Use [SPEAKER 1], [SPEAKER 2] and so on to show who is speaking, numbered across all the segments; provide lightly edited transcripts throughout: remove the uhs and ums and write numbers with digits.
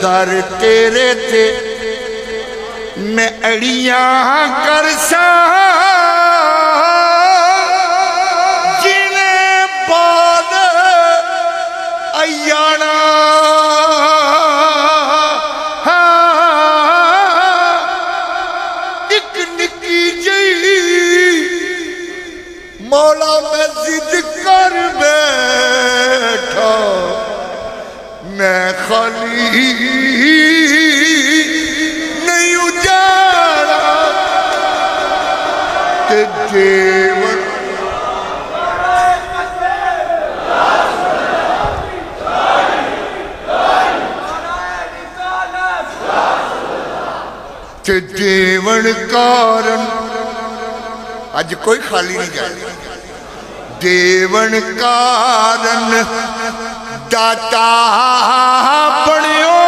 [SPEAKER 1] दर तेरे ते मैं अड़ियां कर सा जिन्हें बाद अयाना एक निकी जी मौला मैं जिद कर बैठा मैं खाली नहीं उजाड़ा के जीवन के जीवन कारण अज कोई खाली नहीं जाए देवन कारण दाता बनियो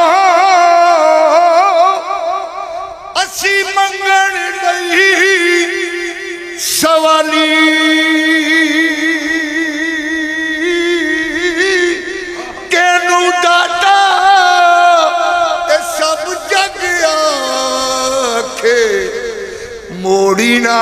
[SPEAKER 1] असी मंगण नहीं सवाली केनू दाता ए सब जग आखे मोड़ी ना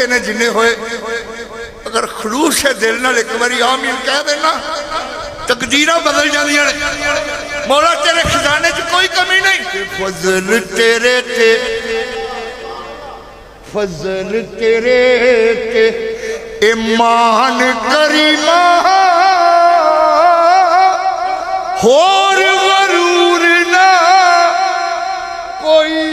[SPEAKER 1] ने जिन्ने होए अगर खलूस है दिल नाल एक बारी आमीन कह देना तकदीरां बदल जांदियां ने मौला तेरे खजाने च कोई कमी नहीं फजल तेरे ते ईमान करीमा होर गरूर ना कोई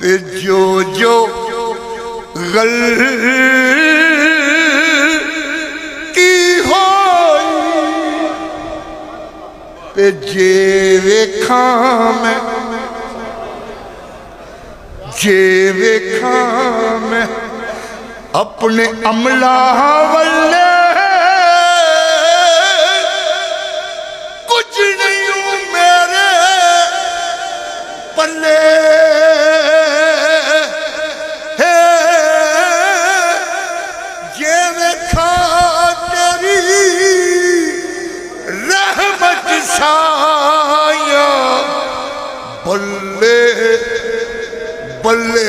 [SPEAKER 1] जो जो गलती हो जे वेखा मैं अपने अमला वल्ले कुछ नहीं हूं मेरे पल्ले बल्ले बल्ले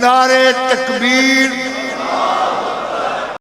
[SPEAKER 1] नारे तकबीर